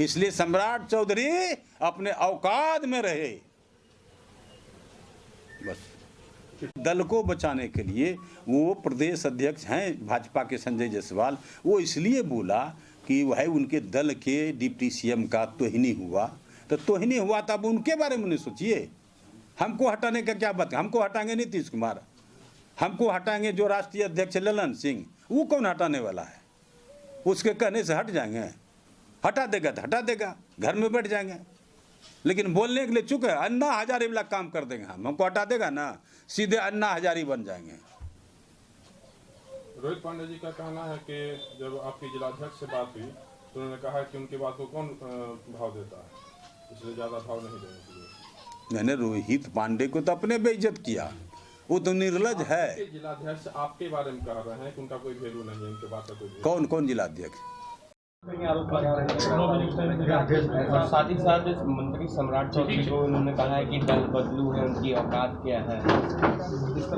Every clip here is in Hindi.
इसलिए सम्राट चौधरी अपने औकात में रहे। बस दल को बचाने के लिए वो प्रदेश अध्यक्ष हैं भाजपा के संजय जायसवाल, वो इसलिए बोला कि वह उनके दल के डिप्टी सीएम का तोहिनी हुआ, तो तोहिनी हुआ तब उनके बारे में नहीं सोचिए। हमको हटाने का क्या बात, हमको हटाएंगे नीतीश कुमार, हमको हटाएंगे जो राष्ट्रीय अध्यक्ष ललन सिंह, वो कौन हटाने वाला है? उसके कहने से हट जाएंगे? हटा देगा तो हटा देगा, घर में बैठ जाएंगे। लेकिन बोलने के लिए चुप है। अन्ना हजारी वाला काम कर देंगे हमको हटा देगा ना, सीधे अन्ना हजारी बन जाएंगे। रोहित पांडे जी का कहना है कि जब आपकी जिलाध्यक्ष से बात हुई तो उन्होंने कहा कि उनकी बात को कौन भाव देता है, इसलिए ज़्यादा भाव नहीं देने के लिए। मैंने रोहित पांडे को तो अपने बेइज्जत किया, वो तो निर्लज है। जिलाध्यक्ष आपके बारे में कह रहे हैं कि उनका कोई वैल्यू नहीं है, उनके बात का कोई। कौन कौन जिलाध्यक्ष? और साथ ही साथ मंत्री सम्राट चौधरी को उन्होंने कहा है कि दल बदलू है, उनकी औकात क्या है।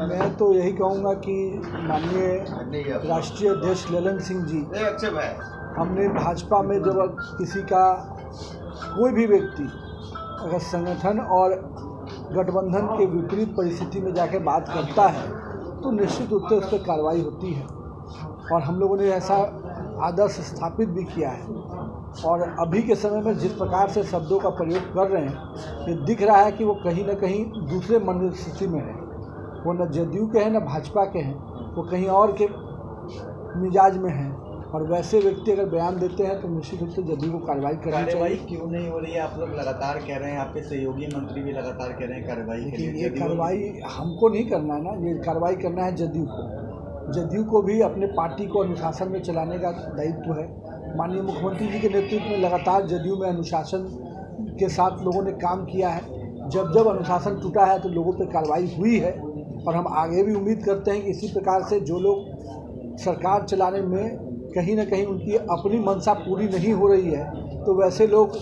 मैं तो यही कहूँगा कि माननीय राष्ट्रीय अध्यक्ष ललन सिंह जी, हमने भाजपा में जब किसी का कोई भी व्यक्ति अगर संगठन और गठबंधन के विपरीत परिस्थिति में जाकर बात करता है तो निश्चित रूप से उस पर कार्रवाई होती है, और हम लोगों ने ऐसा आदर्श स्थापित भी किया है। और अभी के समय में जिस प्रकार से शब्दों का प्रयोग कर रहे हैं, ये दिख रहा है कि वो कहीं ना कहीं दूसरे मनस्थिति में है। वो न जदयू के हैं न भाजपा के हैं, वो कहीं और के मिजाज में हैं। और वैसे व्यक्ति अगर बयान देते हैं तो निश्चित रूप से जदयू को कार्रवाई करनी चाहिए। क्यों नहीं हो रही है? आप लोग लगातार कह रहे हैं, आपके सहयोगी मंत्री भी लगातार कह रहे हैं कार्रवाई के लिए। ये कार्रवाई हमको नहीं करना है ना, ये कार्रवाई करना है जदयू को। जदयू को भी अपने पार्टी को अनुशासन में चलाने का दायित्व है। माननीय मुख्यमंत्री जी के नेतृत्व में लगातार जदयू में अनुशासन के साथ लोगों ने काम किया है। जब जब अनुशासन टूटा है तो लोगों पर कार्रवाई हुई है, और हम आगे भी उम्मीद करते हैं कि इसी प्रकार से जो लोग सरकार चलाने में कहीं ना कहीं उनकी अपनी मंशा पूरी नहीं हो रही है, तो वैसे लोग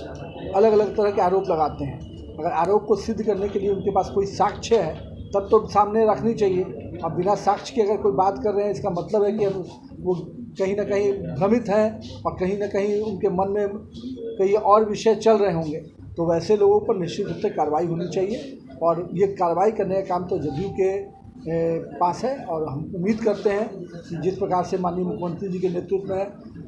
अलग अलग तरह के आरोप लगाते हैं। अगर आरोप को सिद्ध करने के लिए उनके पास कोई साक्ष्य है तब तो सामने रखनी चाहिए। अब बिना साक्ष्य के अगर कोई बात कर रहे हैं, इसका मतलब है कि वो कहीं ना कहीं भ्रमित हैं और कहीं ना कहीं उनके मन में कई और विषय चल रहे होंगे। तो वैसे लोगों पर निश्चित रूप से कार्रवाई होनी चाहिए, और ये कार्रवाई करने का काम तो जदयू के पास है। और हम उम्मीद करते हैं कि जिस प्रकार से माननीय मुख्यमंत्री जी के नेतृत्व में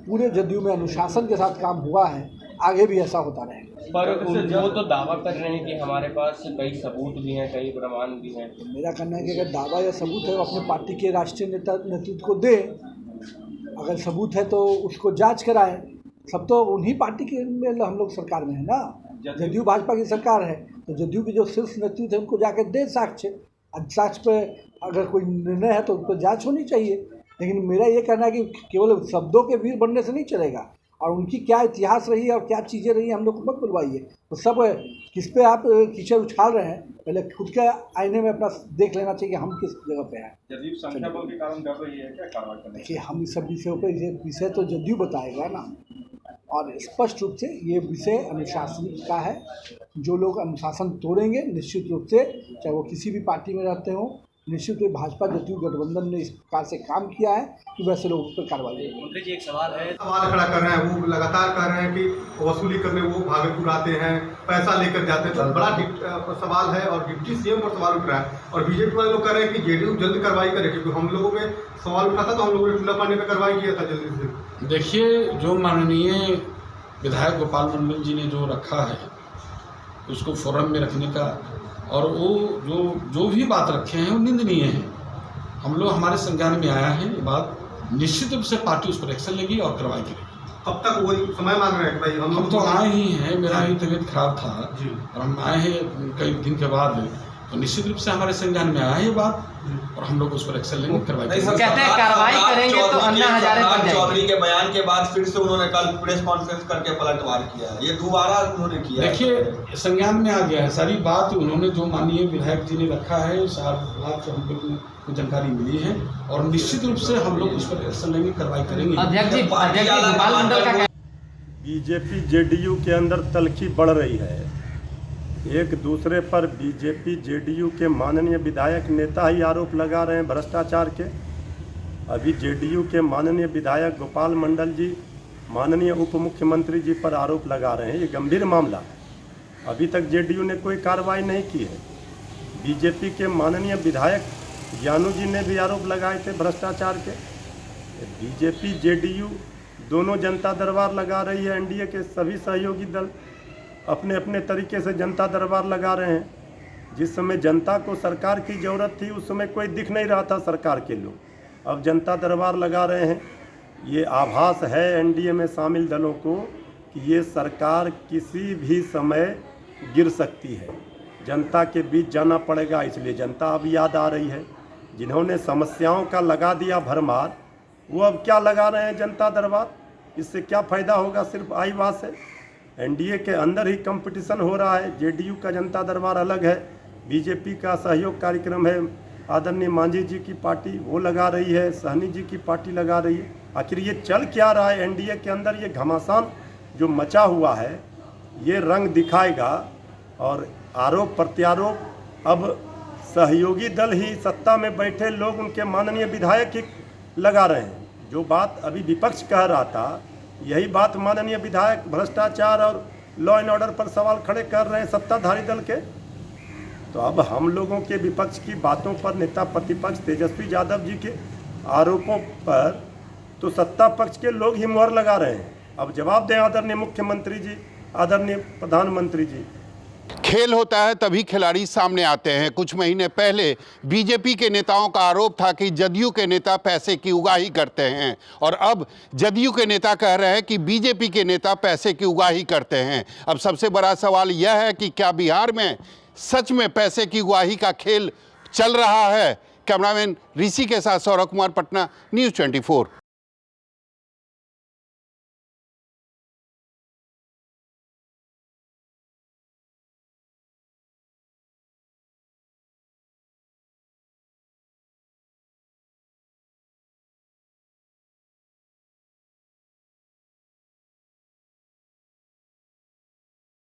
पूरे जदयू में अनुशासन के साथ काम हुआ है, आगे भी ऐसा होता रहेगा। पर वो तो दावा कर रहे हैं कि हमारे पास कई सबूत भी हैं, कई प्रमाण भी हैं। तो मेरा कहना है कि अगर दावा या सबूत है वो अपने पार्टी के राष्ट्रीय नेतृत्व को दे। अगर सबूत है तो उसको जांच कराएं। सब तो उन्हीं पार्टी के में हम लोग सरकार में है ना, जदयू भाजपा की सरकार है, तो जदयू के जो शीर्ष नेतृत्व है उनको जाकर दे साक्ष्य। साक्ष्य पे अगर कोई निर्णय है तो उस पर जाँच होनी चाहिए। लेकिन मेरा ये कहना है कि केवल शब्दों के वीर बनने से नहीं चलेगा, और उनकी क्या इतिहास रही है और क्या चीज़ें रही हैं हम लोग को मत बुलवाइए। तो सब किस पे आप कीचड़ उछाल रहे हैं, पहले खुद के आईने में अपना देख लेना चाहिए कि हम किस जगह पे हैं। जदयू संख्या बल के कारण डर रही है क्या कार्रवाई करने? देखिए, हम इस सब विषयों पर, ये विषय तो जदयू बताएगा ना, और स्पष्ट रूप से ये विषय अनुशासन का है। जो लोग अनुशासन तोड़ेंगे निश्चित रूप से, चाहे वो किसी भी पार्टी में रहते हों, निश्चित रूप से भाजपा जदयू गठबंधन ने इस प्रकार से काम किया है कि वैसे लोगों पर कार्रवाई। मंत्री जी, एक सवाल खड़ा कर रहे हैं, वो लगातार कह रहे हैं कि वसूली करने वो भागलपुर आते हैं, पैसा लेकर जाते हैं। तो बड़ा सवाल है, और डिप्टी सीएम पर सवाल उठ रहा है, और बीजेपी वाले लोग कह रहे हैं कि जेडीयू जल्द कार्रवाई करे, क्योंकि हम लोगों में सवाल उठा था तो हम लोगों ने टूला पानी पर कार्रवाई किया था जल्दी से। देखिए, जो माननीय विधायक गोपाल मंडल जी ने जो रखा है उसको फोरम में रखने का, और वो जो भी बात रखे हैं वो निंदनीय है। हम लोग, हमारे संज्ञान में आया है ये बात, निश्चित रूप से पार्टी उस पर एक्शन लेगी और कार्रवाई करेगी। अब तक वही समय मांग रहे हैं भाई हम तो आए ही हैं, मेरा ही तबीयत खराब था और हम आए हैं कई दिन के बाद, तो निश्चित रूप से हमारे संज्ञान में आया है ये बात, और हम लोग उस पर एक्शन लेंगे, कार्रवाई करेंगे। कहते हैं कार्रवाई करेंगे तो अन्ना हजारे बन जाएंगे। चौधरी के बयान के बाद फिर से उन्होंने कल प्रेस कॉन्फ्रेंस करके पलटवार किया है, ये दोबारा उन्होंने किया। देखिए, संज्ञान में आ गया है सारी बात। उन्होंने जो माननीय विधायक जी ने रखा है, सारी बात हम लोग को जानकारी मिली है, और निश्चित रूप से हम लोग उस पर एक्शन लेंगे, कार्रवाई करेंगे। अध्यक्ष जी, गोपाल मंडल का बीजेपी जेडीयू के अंदर तल्खी बढ़ रही है। एक दूसरे पर बीजेपी जेडीयू के माननीय विधायक नेता ही आरोप लगा रहे हैं भ्रष्टाचार के। अभी जेडीयू के माननीय विधायक गोपाल मंडल जी माननीय उप मुख्यमंत्री जी पर आरोप लगा रहे हैं। ये गंभीर मामला है। अभी तक जेडीयू ने कोई कार्रवाई नहीं की है। बीजेपी के माननीय विधायक यानू जी ने भी आरोप लगाए थे भ्रष्टाचार के। बीजेपी जेडीयू दोनों जनता दरबार लगा रही है। एनडीए के सभी सहयोगी दल अपने अपने तरीके से जनता दरबार लगा रहे हैं। जिस समय जनता को सरकार की ज़रूरत थी उस समय कोई दिख नहीं रहा था सरकार के लोग, अब जनता दरबार लगा रहे हैं। ये आभास है एनडीए में शामिल दलों को कि ये सरकार किसी भी समय गिर सकती है। जनता के बीच जाना पड़ेगा, इसलिए जनता अब याद आ रही है। जिन्होंने समस्याओं का लगा दिया भरमार, वो अब क्या लगा रहे हैं जनता दरबार। इससे क्या फ़ायदा होगा, सिर्फ आई बात है। एनडीए के अंदर ही कंपटीशन हो रहा है। जेडीयू का जनता दरबार अलग है, बीजेपी का सहयोग कार्यक्रम है, आदरणीय मांझी जी की पार्टी वो लगा रही है, सहनी जी की पार्टी लगा रही है। आखिर ये चल क्या रहा है एनडीए के अंदर? ये घमासान जो मचा हुआ है ये रंग दिखाएगा और आरोप प्रत्यारोप अब सहयोगी दल ही, सत्ता में बैठे लोग, उनके माननीय विधायक ही लगा रहे हैं। जो बात अभी विपक्ष कह रहा था यही बात माननीय विधायक भ्रष्टाचार और लॉ एंड ऑर्डर पर सवाल खड़े कर रहे हैं सत्ताधारी दल के। तो अब हम लोगों के विपक्ष की बातों पर, नेता प्रतिपक्ष तेजस्वी यादव जी के आरोपों पर तो सत्ता पक्ष के लोग ही मुहर लगा रहे हैं। अब जवाब दें आदरणीय मुख्यमंत्री जी, आदरणीय प्रधानमंत्री जी। खेल होता है तभी खिलाड़ी सामने आते हैं। कुछ महीने पहले बीजेपी के नेताओं का आरोप था कि जदयू के नेता पैसे की उगाही करते हैं, और अब जदयू के नेता कह रहे हैं कि बीजेपी के नेता पैसे की उगाही करते हैं। अब सबसे बड़ा सवाल यह है कि क्या बिहार में सच में पैसे की उगाही का खेल चल रहा है? कैमरामैन ऋषि के साथ सौरभ कुमार, पटना, न्यूज़ 24।